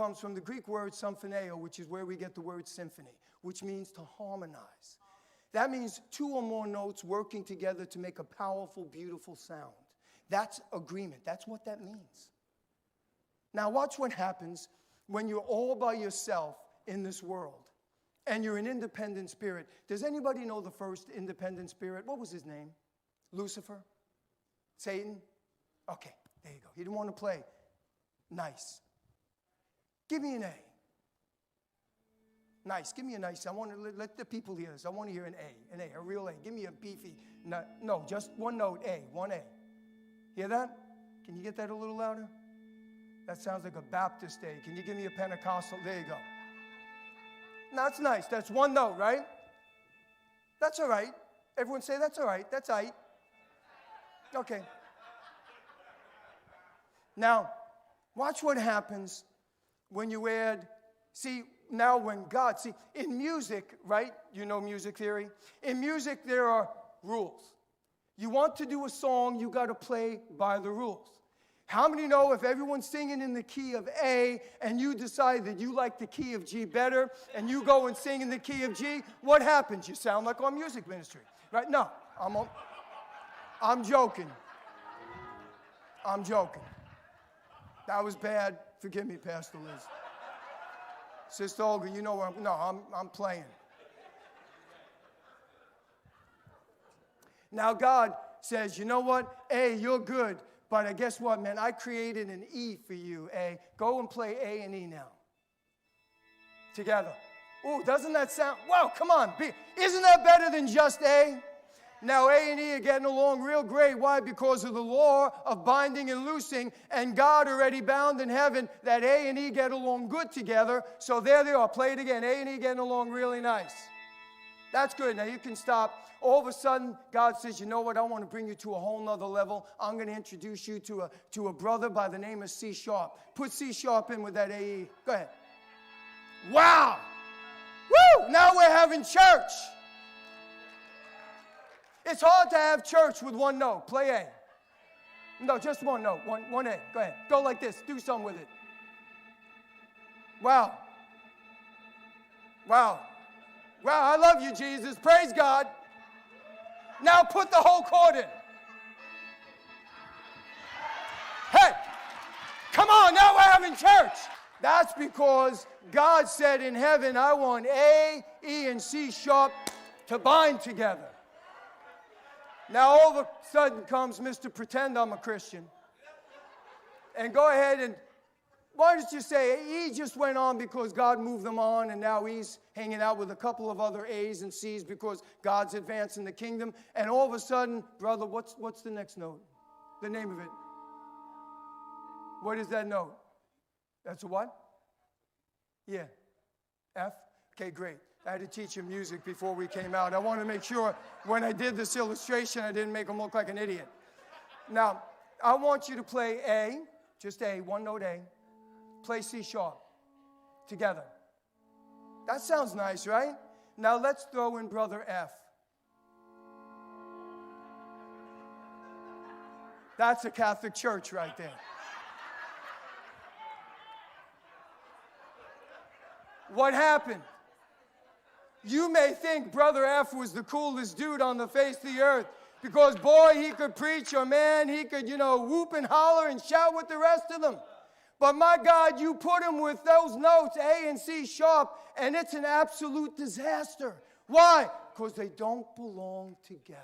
comes from the Greek word symphoneo, which is where we get the word symphony, which means to harmonize. That means two or more notes working together to make a powerful, beautiful sound. That's agreement. That's what that means. Now watch what happens when you're all by yourself in this world and you're an independent spirit. Does anybody know the first independent spirit? What was his name? Lucifer? Satan? Okay, there you go. He didn't want to play nice. Give me an A. Nice. Give me a nice. I want to let the people hear this. I want to hear an A, a real A. Give me a beefy. No, just one note, A, one A. Hear that? Can you get that a little louder? That sounds like a Baptist A. Can you give me a Pentecostal? There you go. That's nice. That's one note, right? That's all right. Everyone say that's all right. That's all right. Okay. Now, watch what happens when you add, in music, right? You know music theory? In music, there are rules. You want to do a song, you got to play by the rules. How many know if everyone's singing in the key of A and you decide that you like the key of G better and you go and sing in the key of G, what happens? You sound like our music ministry, right? No, I'm joking. I'm joking. That was bad. Forgive me, Pastor Liz. Sister Olga, you know where I'm playing. Now God says, you know what? A, you're good. But guess what, man? I created an E for you, A. Go and play A and E now. Together. Ooh, doesn't that sound... Wow, come on. B. Isn't that better than just A? Now, A and E are getting along real great. Why? Because of the law of binding and loosing, and God already bound in heaven that A and E get along good together. So there they are. Play it again. A and E getting along really nice. That's good. Now, you can stop. All of a sudden, God says, you know what? I want to bring you to a whole nother level. I'm going to introduce you to a brother by the name of C sharp. Put C sharp in with that A. Go ahead. Wow. Woo! Now we're having church. It's hard to have church with one note. Play A. No, just one note. One A. Go ahead. Go like this. Do something with it. Wow. Wow. Wow, I love you, Jesus. Praise God. Now put the whole chord in. Hey, come on, now we're having church. That's because God said in heaven, I want A, E, and C sharp to bind together. Now all of a sudden comes Mr. Pretend I'm a Christian. And go ahead and, why don't you say, E just went on because God moved them on, and now he's hanging out with a couple of other A's and C's because God's advancing the kingdom. And all of a sudden, brother, what's the next note? The name of it. What is that note? That's a what? Yeah. F? Okay, great. I had to teach him music before we came out. I wanted to make sure when I did this illustration, I didn't make him look like an idiot. Now, I want you to play A, just A, one note A. Play C sharp together. That sounds nice, right? Now let's throw in brother F. That's a Catholic church right there. What happened? You may think brother F was the coolest dude on the face of the earth because, boy, he could preach, or man, he could, whoop and holler and shout with the rest of them. But my God, you put him with those notes, A and C sharp, and it's an absolute disaster. Why? Because they don't belong together.